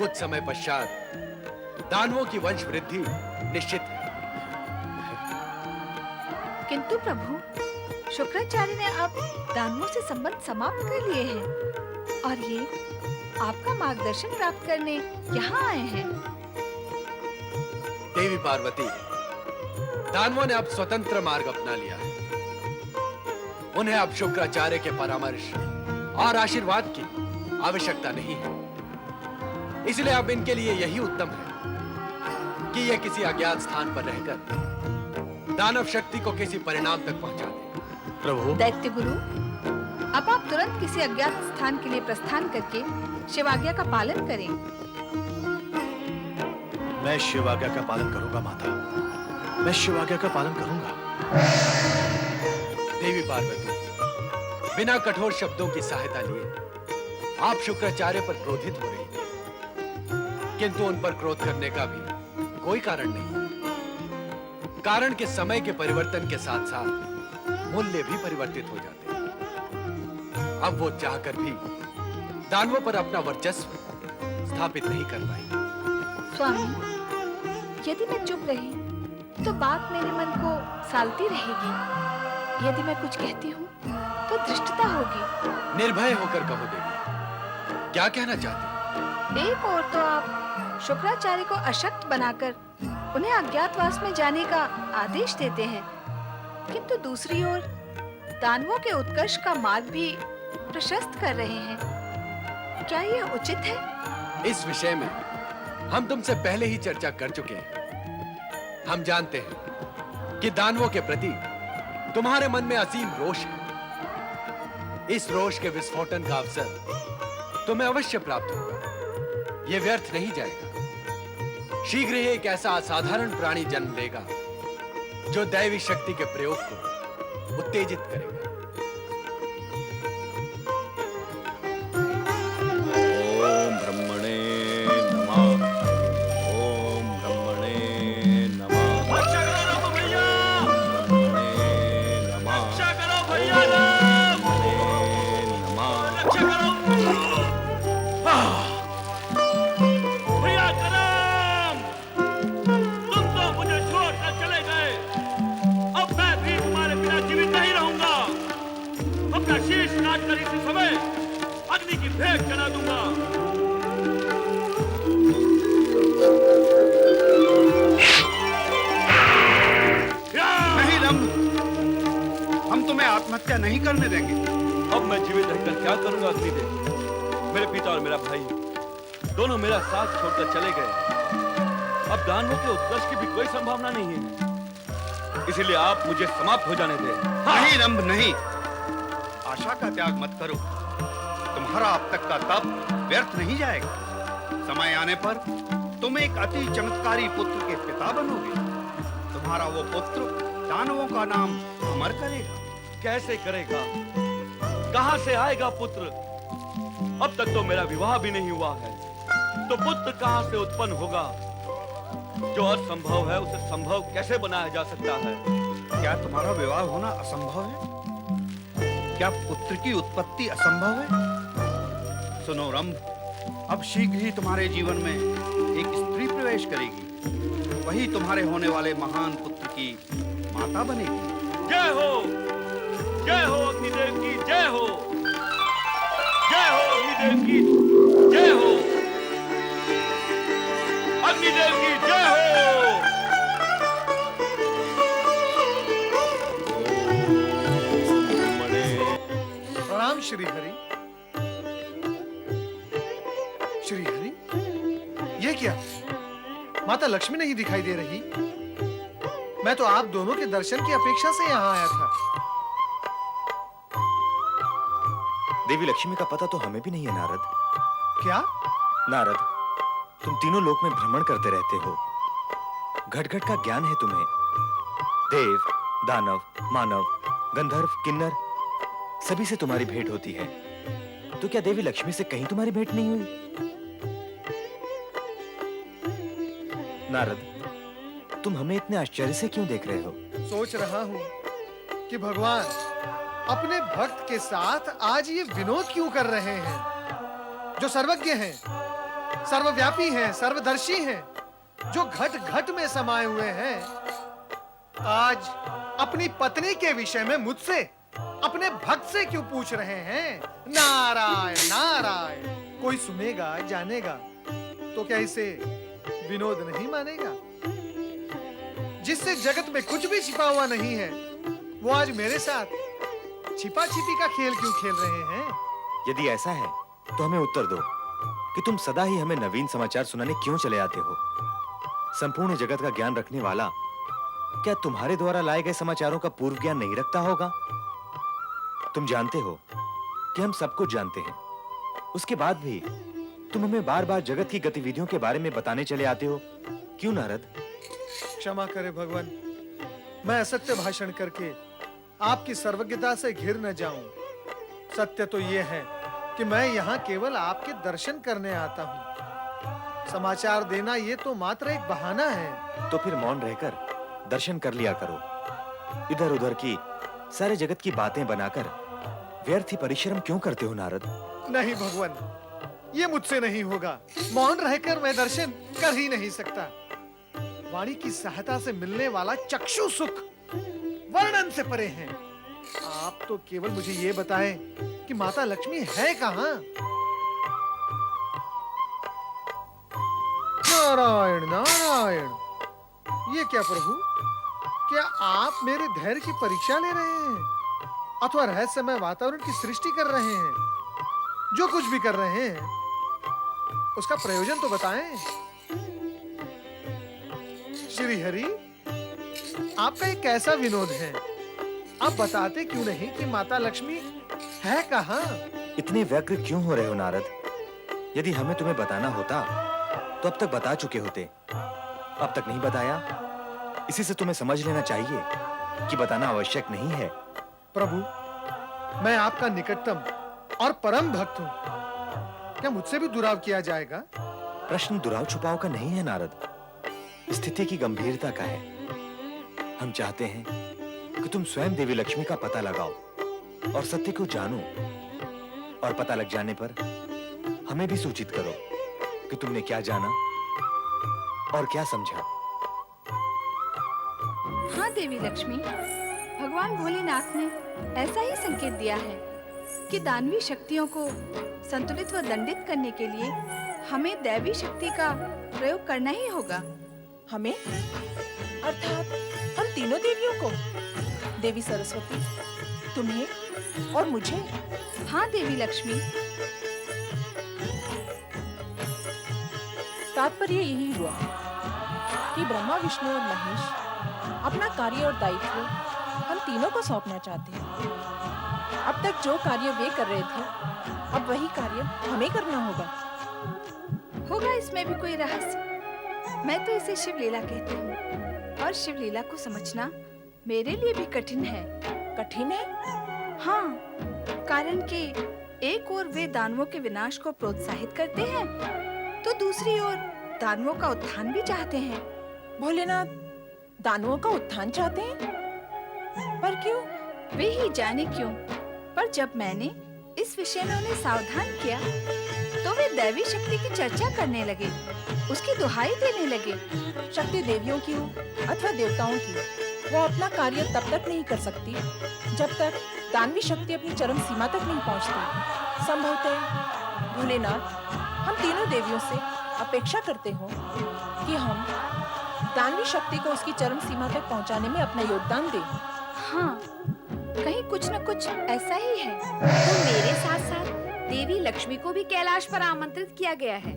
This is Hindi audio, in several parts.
कुछ समय पश्चात दानवों की वंश वृद्धि निश्चित है। किंतु प्रभु, शुक्राचार्य ने अब दानवों से संबंध समाप्त कर लिए हैं और ये आपका मार्गदर्शन प्राप्त करने यहाँ आए हैं। देवी पार्वती, दानवों ने अब स्वतंत्र मार्ग अपना लिया है। उन्हें अब शुक्राचार्य के परामर्श और आशीर्वाद की आवश्यकता नहीं है। इसलिए अब इनके लिए यही उत्तम है कि ये किसी अज्ञात स्थान पर रहकर दानव शक्ति को किसी परिणाम तक पहुंचा दें। प्रभु, दैत्य गुरु, अब आप तुरंत किसी अज्ञात स्थान के लिए प्रस्थान करके शिवाज्ञा का पालन करें। मैं शिवाज्ञा का पालन करूंगा माता, मैं शिवाज्ञा का पालन करूंगा। देवी पार्वती, बिना कठोर शब्दों की सहायता लिए आप शुक्राचार्य पर क्रोधित हो रही हैं, किंतु उन पर क्रोध करने का भी कोई कारण नहीं है। कारण के समय के परिवर्तन के साथ साथ मूल्य भी परिवर्तित हो जाते हैं। अब वो चाहकर भी दानवों पर अपना वर्चस्व स्थापित नहीं कर पाएंगे। स्वामी, यदि मैं चुप रही तो बात मेरे मन को सालती रहेगी। यदि मैं कुछ कहती हूँ तो धृष्टता होगी। निर्भय होकर कहो देवी, क्या कहना चाहती? एक ओर तो आप शुक्राचार्य को अशक्त बनाकर उन्हें अज्ञातवास में जाने का आदेश देते हैं, किंतु दूसरी ओर दानवों के उत्कर्ष का मार्ग भी प्रशस्त कर रहे हैं। क्या यह उचित है? इस विषय में हम तुमसे पहले ही चर्चा कर चुके हैं। हम जानते हैं कि दानवों के प्रति तुम्हारे मन में असीम रोष है। इस रोष के विस्फोटन का अवसर तुम्हें अवश्य प्राप्त होगा। यह व्यर्थ नहीं जाएगा। शीघ्र ही एक ऐसा असाधारण प्राणी जन्म लेगा जो दैवी शक्ति के प्रयोग को उत्तेजित करेगा। ओम ब्रह्मणे नमः। ओम ब्रह्मणे नमः। रक्षा करो भैया, ब्रह्मणे नमः। रक्षा करो भैया, ब्रह्मणे नमः। रक्षा करो भैया करम। तुम तो मुझे छोड़कर चले गए, अब मैं भी तुम्हारे बिना जीवित नहीं रहूंगा। अपना शीश काटकर इसी समय अग्नि की भेंट चढ़ा दूंगा। नहीं रम, हम तुम्हें आत्महत्या नहीं करने देंगे। अब मैं जीवित रहकर क्या करूंगा अग्निदेव? मेरे पिता और मेरा भाई दोनों मेरा साथ छोड़कर चले गए। अब दानवों के उत्कर्ष की भी कोई संभावना नहीं है, इसीलिए आप मुझे समाप्त हो जाने दें। नहीं रंभ, नहीं। आशा का त्याग मत करो। तुम्हारा अब तक का तप व्यर्थ नहीं जाएगा। समय आने पर तुम एक अति चमत्कारी पुत्र के पिता बनोगे। तुम्हारा वो पुत्र दानवों का नाम अमर करेगा। कैसे करेगा? कहां से आएगा पुत्र? अब तक तो मेरा विवाह भी नहीं हुआ है, तो पुत्र कहां से उत्पन्न होगा? जो असंभव है उसे संभव कैसे बनाया जा सकता है? क्या तुम्हारा विवाह होना असंभव है? क्या पुत्र की उत्पत्ति असंभव है? सुनो रंभ, अब शीघ्र ही तुम्हारे जीवन में एक स्त्री प्रवेश करेगी। वही तुम्हारे होने वाले महान पुत्र की माता बनेगी। जय हो, जय हो अग्निदेव की जय हो, जय हो अग्निदेव की जय हो, अग्निदेव की जय हो। प्रणाम श्री हरि। श्री हरि, ये क्या? माता लक्ष्मी नहीं दिखाई दे रही। मैं तो आप दोनों के दर्शन की अपेक्षा से यहाँ आया था। देवी लक्ष्मी का पता तो हमें भी नहीं है नारद। क्या? नारद, तुम तीनों लोक में भ्रमण करते रहते हो। घट घट का ज्ञान है तुम्हें। देव, दानव, मानव, गंधर्व, किन्नर सभी से तुम्हारी भेंट होती है। तो क्या देवी लक्ष्मी से कहीं तुम्हारी भेंट नहीं हुई? नारद, तुम हमें इतने आश्चर्य से क्यों देख रहे हो? सोच रहा हूँ कि भगवान अपने भक्त के साथ आज ये विनोद क्यों कर रहे हैं। जो सर्वज्ञ हैं सर्वव्यापी हैं, सर्वदर्शी हैं, जो घट घट में समाये हुए हैं, आज अपनी पत्नी के विषय में मुझसे, अपने भक्त से क्यों पूछ रहे हैं? नारायण नारायण। कोई सुनेगा, जानेगा तो क्या इसे विनोद नहीं मानेगा? जिससे जगत में कुछ भी छिपा हुआ नहीं है, वो आज मेरे साथ छिपा छिपी का खेल क्यों खेल रहे हैं? यदि ऐसा है तो हमें उत्तर दो कि तुम सदा ही हमें नवीन समाचार सुनाने क्यों चले आते हो? संपूर्ण जगत का ज्ञान रखने वाला क्या तुम्हारे द्वारा लाए गए समाचारों का पूर्व ज्ञान नहीं रखता होगा? तुम जानते हो कि हम सब कुछ जानते हैं, उसके बाद भी तुम हमें बार-बार जगत की गतिविधियों के बारे में बताने चले आते हो। क्यों नारद? क्षमा करे भगवान, मैं असत्य भाषण करके आपकी सर्वज्ञता से घिर न जाऊं। सत्य तो यह है कि मैं यहाँ केवल आपके दर्शन करने आता हूँ। समाचार देना ये तो मात्र एक बहाना है। तो फिर मौन रहकर दर्शन कर लिया करो। इधर उधर की सारे जगत की बातें बनाकर व्यर्थ ही परिश्रम क्यों करते हो नारद? नहीं भगवान, ये मुझसे नहीं होगा। मौन रहकर मैं दर्शन कर ही नहीं सकता। वाणी की सहायता से मिलने वाला चक्षु सुख वर्णन से परे है। आप तो केवल मुझे ये बताएं कि माता लक्ष्मी है कहाँ? नारायण नारायण। ये क्या प्रभु, क्या आप मेरे धैर्य की परीक्षा ले रहे हैं अथवा रहस्यमय वातावरण की सृष्टि कर रहे हैं? जो कुछ भी कर रहे हैं उसका प्रयोजन तो बताएं। श्री हरि, आपका एक कैसा विनोद है? आप बताते क्यों नहीं कि माता लक्ष्मी है कहाँ? इतने व्यग्र क्यों हो रहे हो नारद? यदि हमें तुम्हें बताना होता तो अब तक बता चुके होते। अब तक नहीं बताया, इसी से तुम्हें समझ लेना चाहिए कि बताना आवश्यक नहीं है। प्रभु, मैं आपका निकटतम और परम भक्त हूँ, क्या मुझसे भी दुराव किया जाएगा? प्रश्न दुराव छुपाव का नहीं है नारद, स्थिति की गंभीरता का है। हम चाहते हैं कि तुम स्वयं देवी लक्ष्मी का पता लगाओ और सत्य को जानो, और पता लग जाने पर हमें भी सूचित करो कि तुमने क्या जाना और क्या समझा। हाँ देवी लक्ष्मी, भगवान भोलेनाथ ने ऐसा ही संकेत दिया है कि दानवी शक्तियों को संतुलित व दंडित करने के लिए हमें दैवी शक्ति का प्रयोग करना ही होगा। हमें अर्थात हम तीनों देवियों को, देवी सरस्वती, तुम्हें और मुझे? हाँ देवी लक्ष्मी। तात्पर्य यही हुआ कि ब्रह्मा, विष्णु और महेश अपना कार्य और दायित्व हम तीनों को सौंपना चाहते हैं। अब तक जो कार्य वे कर रहे थे, अब वही कार्य हमें करना होगा। इसमें भी कोई रहस्य? मैं तो इसे शिवलीला कहती हूँ, और शिवलीला को समझना मेरे लिए भी कठिन है। कठिन है? हाँ, कारण कि एक ओर वे दानवों के विनाश को प्रोत्साहित करते हैं, तो दूसरी ओर दानवों का उत्थान भी चाहते हैं। भोलेनाथ दानवों का उत्थान चाहते हैं? पर क्यों? वे ही जाने क्यों। पर जब मैंने इस विषय में उन्हें सावधान किया, तो वे दैवी शक्ति की चर्चा करने लगे, उसकी दुहाई देने लगे। शक्ति देवियों की हो अथवा देवताओं की, वो अपना कार्य तब तक नहीं कर सकती जब तक दानवी शक्ति अपनी चरम सीमा तक नहीं पहुंचती। संभवतः भोलेनाथ हम तीनों देवियों से अपेक्षा करते हो कि हम दानवी शक्ति को उसकी चरम सीमा तक पहुंचाने में अपना योगदान दें। हाँ, कहीं कुछ न कुछ ऐसा ही है। तो मेरे साथ साथ देवी लक्ष्मी को भी कैलाश पर आमंत्रित किया गया है।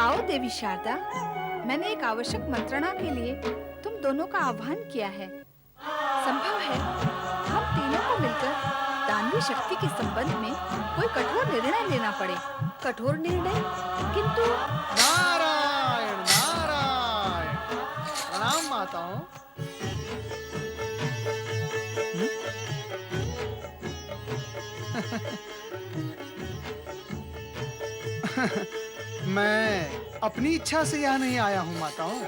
आओ देवी शारदा, मैंने एक आवश्यक मंत्रणा के लिए तुम दोनों का आह्वान किया है। संभव है हम तीनों को मिलकर दानवी शक्ति के संबंध में कोई कठोर निर्णय लेना पड़े। कठोर निर्णय? किंतु नारायण नारायण। प्रणाम माताओं। मैं अपनी इच्छा से यहाँ नहीं आया हूँ माताओं।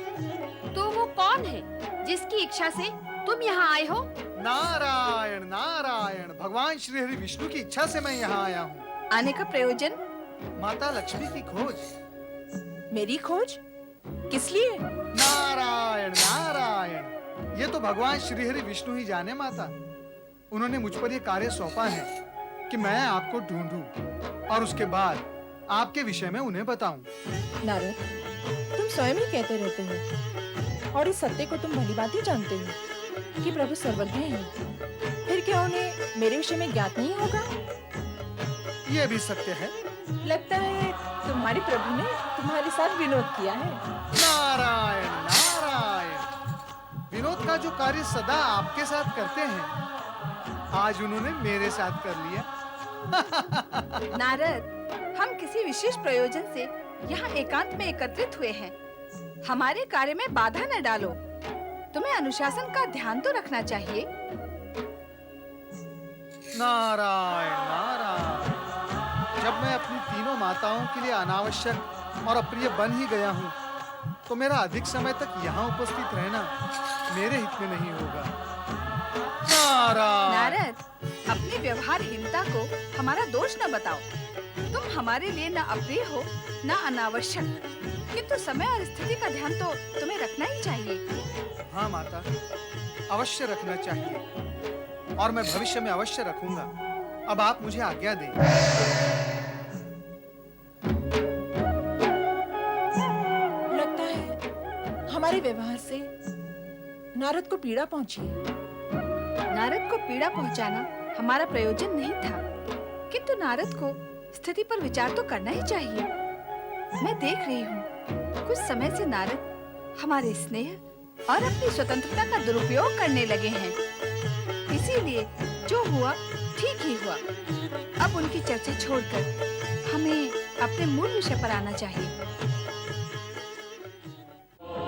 तो वो कौन है जिसकी इच्छा से तुम यहाँ आए हो? नारायण नारायण। भगवान श्री हरि विष्णु की इच्छा से मैं यहाँ आया हूँ। आने का प्रयोजन? माता लक्ष्मी की खोज। मेरी खोज? किस लिए? नारायण नारायण, ये तो भगवान श्री हरि विष्णु ही जाने माता। उन्होंने मुझ पर ये कार्य सौंपा है कि मैं आपको ढूंढूं और उसके बाद आपके विषय में उन्हें बताऊं। नारद, तुम स्वयं ही कहते रहते हो और इस सत्य को तुम भली बात ही जानते हो कि प्रभु सर्वज्ञ हैं। फिर क्या उन्हें मेरे विषय में ज्ञात नहीं होगा? ये भी सत्य है। लगता है तुम्हारे प्रभु ने तुम्हारे साथ विनोद किया है। नारायण नारायण, विनोद का जो कार्य सदा आपके साथ करते हैं, आज उन्होंने मेरे साथ कर लिया। नारद, हम किसी विशेष प्रयोजन से यहाँ एकांत में एकत्रित हुए हैं। हमारे कार्य में बाधा न डालो। तुम्हें अनुशासन का ध्यान तो रखना चाहिए। नारायण नारायण, जब मैं अपनी तीनों माताओं के लिए अनावश्यक और अप्रिय बन ही गया हूँ, तो मेरा अधिक समय तक यहाँ उपस्थित रहना मेरे हित में नहीं होगा। नारायण। नारद, अपनी व्यवहारहीनता को हमारा दोष न बताओ। तुम हमारे लिए न अप्रिय हो न अनावश्यक, किंतु समय और स्थिति का ध्यान तो तुम्हें रखना ही चाहिए। हाँ माता, अवश्य रखना चाहिए और मैं भविष्य में अवश्य रखूंगा। अब आप मुझे आज्ञा दें। लगता है हमारे व्यवहार से नारद को पीड़ा पहुंची है। नारद को पीड़ा पहुंचाना हमारा प्रयोजन नहीं था, किंतु नारद को स्थिति पर विचार तो करना ही चाहिए। मैं देख रही हूँ कुछ समय से नारद हमारे स्नेह और अपनी स्वतंत्रता का दुरुपयोग करने लगे हैं। इसीलिए जो हुआ ठीक ही हुआ। अब उनकी चर्चा छोड़कर हमें अपने मूल विषय पर आना चाहिए।